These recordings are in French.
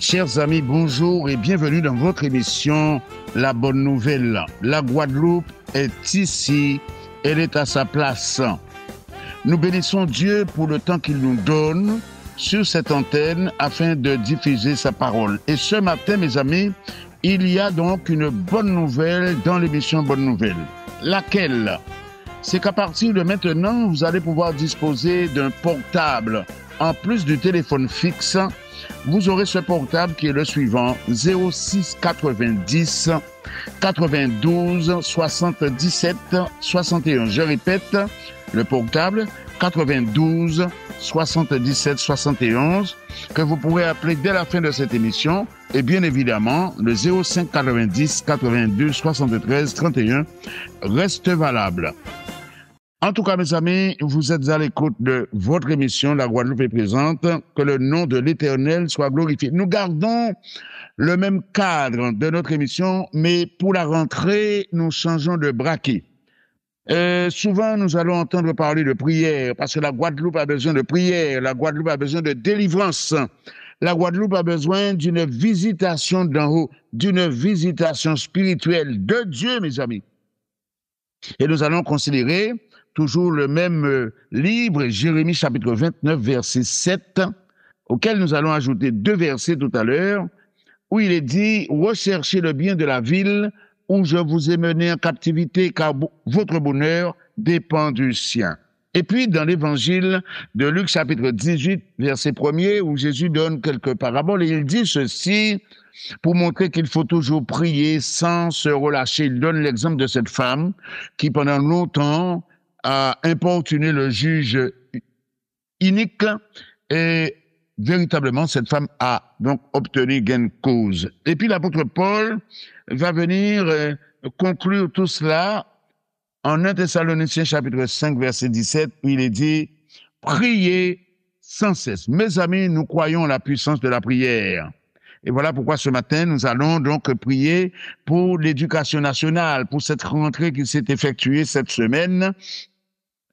Chers amis, bonjour et bienvenue dans votre émission La Bonne Nouvelle. La Guadeloupe est ici, elle est à sa place. Nous bénissons Dieu pour le temps qu'il nous donne sur cette antenne afin de diffuser sa parole. Et ce matin, mes amis, il y a donc une bonne nouvelle dans l'émission Bonne Nouvelle. Laquelle? C'est qu'à partir de maintenant, vous allez pouvoir disposer d'un portable. En plus du téléphone fixe, vous aurez ce portable qui est le suivant, 06 90 92 77 61. Je répète, le portable 92 77 71 que vous pourrez appeler dès la fin de cette émission et bien évidemment le 05 90 82 73 31 reste valable. En tout cas, mes amis, vous êtes à l'écoute de votre émission La Guadeloupe est présente. Que le nom de l'Éternel soit glorifié. Nous gardons le même cadre de notre émission, mais pour la rentrée, nous changeons de braquet. Souvent, nous allons entendre parler de prière, parce que la Guadeloupe a besoin de prière, la Guadeloupe a besoin de délivrance, la Guadeloupe a besoin d'une visitation d'en haut, d'une visitation spirituelle de Dieu, mes amis. Et nous allons considérer toujours le même livre, Jérémie chapitre 29, verset 7, auquel nous allons ajouter 2 versets tout à l'heure, où il est dit « Recherchez le bien de la ville où je vous ai mené en captivité, car votre bonheur dépend du sien. » Et puis, dans l'évangile de Luc chapitre 18, verset 1er, où Jésus donne quelques paraboles, et il dit ceci, pour montrer qu'il faut toujours prier sans se relâcher. Il donne l'exemple de cette femme qui, pendant longtemps, a importuné le juge inique et véritablement cette femme a donc obtenu gain de cause. Et puis l'apôtre Paul va venir conclure tout cela en 1 Thessaloniciens chapitre 5 verset 17 où il est dit « Priez sans cesse ». Mes amis, nous croyons en la puissance de la prière. Et voilà pourquoi ce matin, nous allons donc prier pour l'éducation nationale, pour cette rentrée qui s'est effectuée cette semaine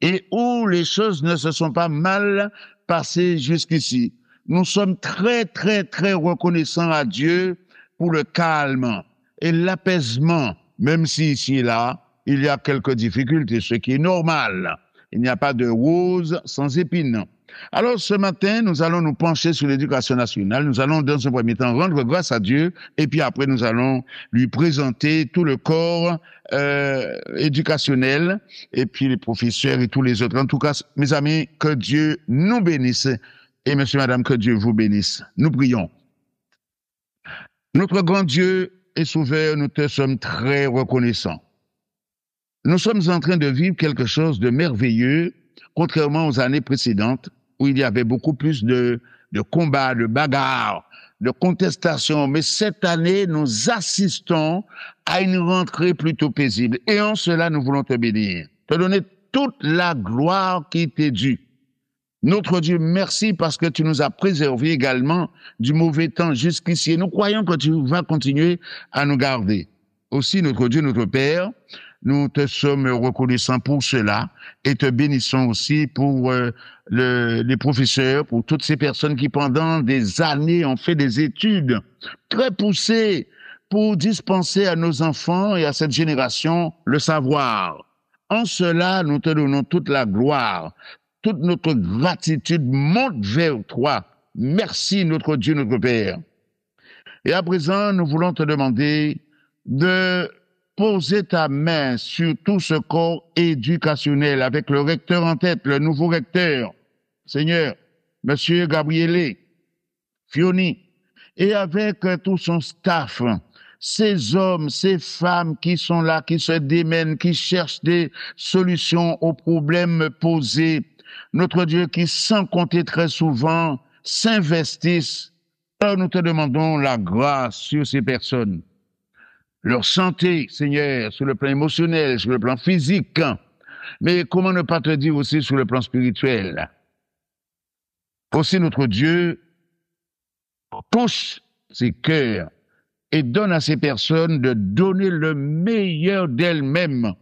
et où les choses ne se sont pas mal passées jusqu'ici. Nous sommes très, très, très reconnaissants à Dieu pour le calme et l'apaisement, même si ici et là, il y a quelques difficultés, ce qui est normal. Il n'y a pas de rose sans épines. Alors, ce matin, nous allons nous pencher sur l'éducation nationale. Nous allons, dans un premier temps, rendre grâce à Dieu. Et puis après, nous allons lui présenter tout le corps éducationnel et puis les professeurs et tous les autres. En tout cas, mes amis, que Dieu nous bénisse. Et monsieur, madame, que Dieu vous bénisse. Nous prions. Notre grand Dieu et Sauveur, nous te sommes très reconnaissants. Nous sommes en train de vivre quelque chose de merveilleux, contrairement aux années précédentes, où il y avait beaucoup plus de combats, de bagarres, de contestations. Mais cette année, nous assistons à une rentrée plutôt paisible. Et en cela, nous voulons te bénir, te donner toute la gloire qui t'est due. Notre Dieu, merci parce que tu nous as préservés également du mauvais temps jusqu'ici. Et nous croyons que tu vas continuer à nous garder. Aussi, notre Dieu, notre Père, nous te sommes reconnaissants pour cela et te bénissons aussi pour les professeurs, pour toutes ces personnes qui pendant des années ont fait des études très poussées pour dispenser à nos enfants et à cette génération le savoir. En cela, nous te donnons toute la gloire, toute notre gratitude monte vers toi. Merci notre Dieu, notre Père. Et à présent, nous voulons te demander de poser ta main sur tout ce corps éducationnel avec le recteur en tête, le nouveau recteur, Seigneur, Monsieur Gabrielé, Fioni, et avec tout son staff, ces hommes, ces femmes qui sont là, qui se démènent, qui cherchent des solutions aux problèmes posés, notre Dieu qui, sans compter très souvent, s'investissent. Alors nous te demandons la grâce sur ces personnes. Leur santé, Seigneur, sur le plan émotionnel, sur le plan physique, mais comment ne pas te dire aussi sur le plan spirituel. Aussi notre Dieu touche ses cœurs et donne à ces personnes de donner le meilleur d'elles-mêmes.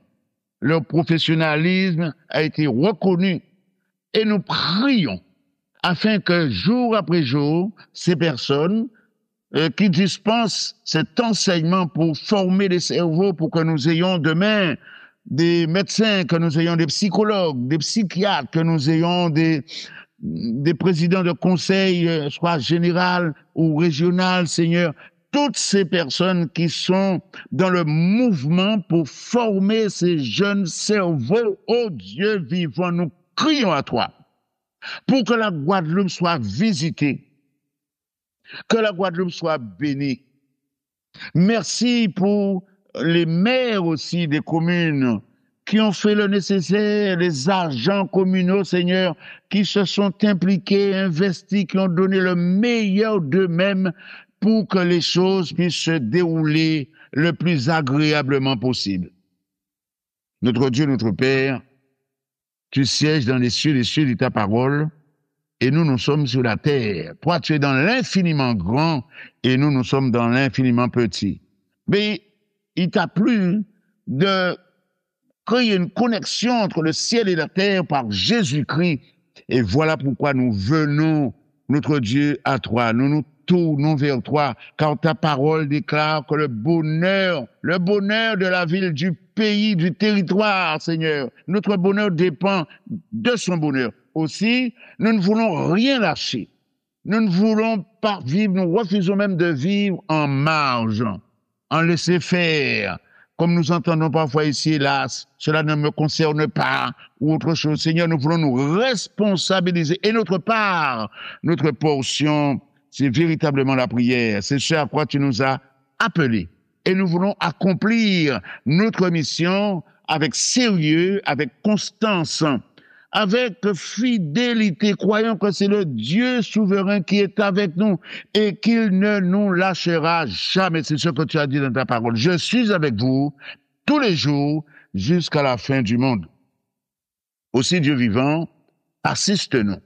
Leur professionnalisme a été reconnu et nous prions afin que jour après jour, ces personnes qui dispense cet enseignement pour former les cerveaux, pour que nous ayons demain des médecins, que nous ayons des psychologues, des psychiatres, que nous ayons des présidents de conseil, soit général ou régional, Seigneur. Toutes ces personnes qui sont dans le mouvement pour former ces jeunes cerveaux, oh Dieu vivant, nous crions à toi pour que la Guadeloupe soit visitée, que la Guadeloupe soit bénie. Merci pour les maires aussi des communes qui ont fait le nécessaire, les agents communaux, Seigneur, qui se sont impliqués, investis, qui ont donné le meilleur d'eux-mêmes pour que les choses puissent se dérouler le plus agréablement possible. Notre Dieu, notre Père, tu sièges dans les cieux de ta parole, et nous sommes sur la terre. Toi, tu es dans l'infiniment grand, et nous sommes dans l'infiniment petit. Mais il t'a plu de créer une connexion entre le ciel et la terre par Jésus-Christ. Et voilà pourquoi nous venons, notre Dieu, à toi. Nous nous tournons vers toi, car ta parole déclare que le bonheur de la ville, du pays, du territoire, Seigneur, notre bonheur dépend de son bonheur. Aussi, nous ne voulons rien lâcher. Nous ne voulons pas vivre, nous refusons même de vivre en marge, en laisser faire. Comme nous entendons parfois ici, hélas, cela ne me concerne pas, ou autre chose. Seigneur, nous voulons nous responsabiliser. Et notre part, notre portion, c'est véritablement la prière. C'est ce à quoi tu nous as appelés. Et nous voulons accomplir notre mission avec sérieux, avec constance, avec fidélité, croyant que c'est le Dieu souverain qui est avec nous et qu'il ne nous lâchera jamais. C'est ce que tu as dit dans ta parole. Je suis avec vous tous les jours jusqu'à la fin du monde. Aussi, Dieu vivant, assiste-nous.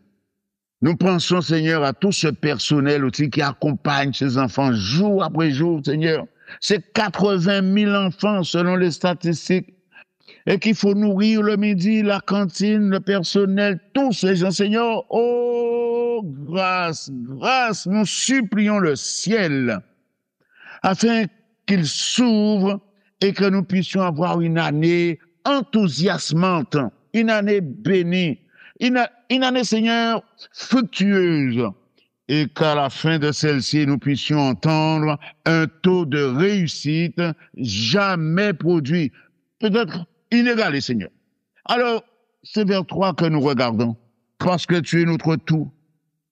Nous pensons, Seigneur, à tout ce personnel aussi qui accompagne ces enfants jour après jour, Seigneur. C'est 80 000 enfants selon les statistiques. Et qu'il faut nourrir le midi, la cantine, le personnel, tous ces gens, Seigneur. Oh, grâce, nous supplions le ciel afin qu'il s'ouvre et que nous puissions avoir une année enthousiasmante, une année bénie, une année, Seigneur, fructueuse. Et qu'à la fin de celle-ci, nous puissions entendre un taux de réussite jamais produit. Peut-être inégalé, Seigneur. Alors, c'est vers toi que nous regardons, parce que tu es notre tout.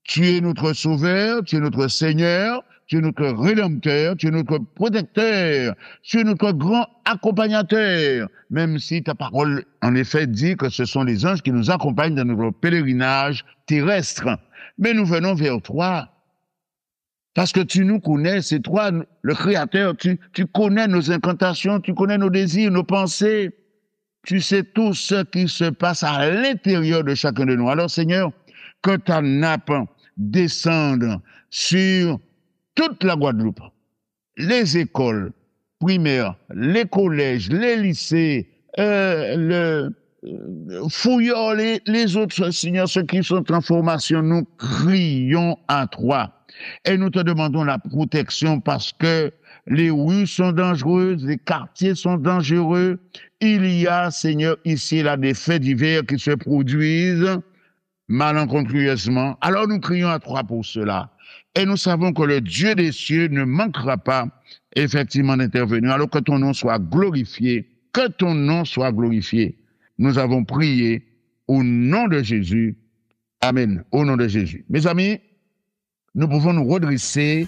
Tu es notre sauveur, tu es notre Seigneur, tu es notre rédempteur, tu es notre protecteur, tu es notre grand accompagnateur, même si ta parole, en effet, dit que ce sont les anges qui nous accompagnent dans notre pèlerinage terrestre. Mais nous venons vers toi, parce que tu nous connais, c'est toi le Créateur, tu connais nos incantations, tu connais nos désirs, nos pensées, tu sais tout ce qui se passe à l'intérieur de chacun de nous. Alors Seigneur, que ta nappe descende sur toute la Guadeloupe, les écoles primaires, les collèges, les lycées, fouillons les autres, Seigneur, ceux qui sont en formation, nous crions à toi. Et nous te demandons la protection parce que les rues sont dangereuses, les quartiers sont dangereux. Il y a, Seigneur, ici et là des faits divers qui se produisent malencontreusement. Alors nous crions à toi pour cela. Et nous savons que le Dieu des cieux ne manquera pas effectivement d'intervenir. Alors que ton nom soit glorifié, que ton nom soit glorifié. Nous avons prié au nom de Jésus. Amen. Au nom de Jésus. Mes amis, nous pouvons nous redresser.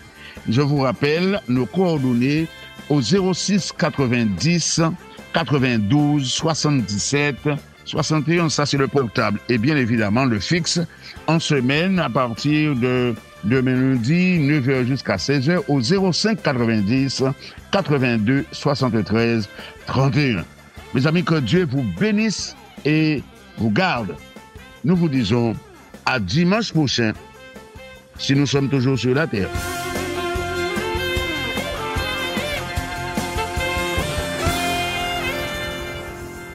Je vous rappelle nos coordonnées au 06 90 92 77 61. Ça, c'est le portable. Et bien évidemment, le fixe en semaine à partir de lundi, 9h jusqu'à 16h au 05 90 82 73 31. Mes amis, que Dieu vous bénisse et vous garde. Nous vous disons à dimanche prochain, si nous sommes toujours sur la terre.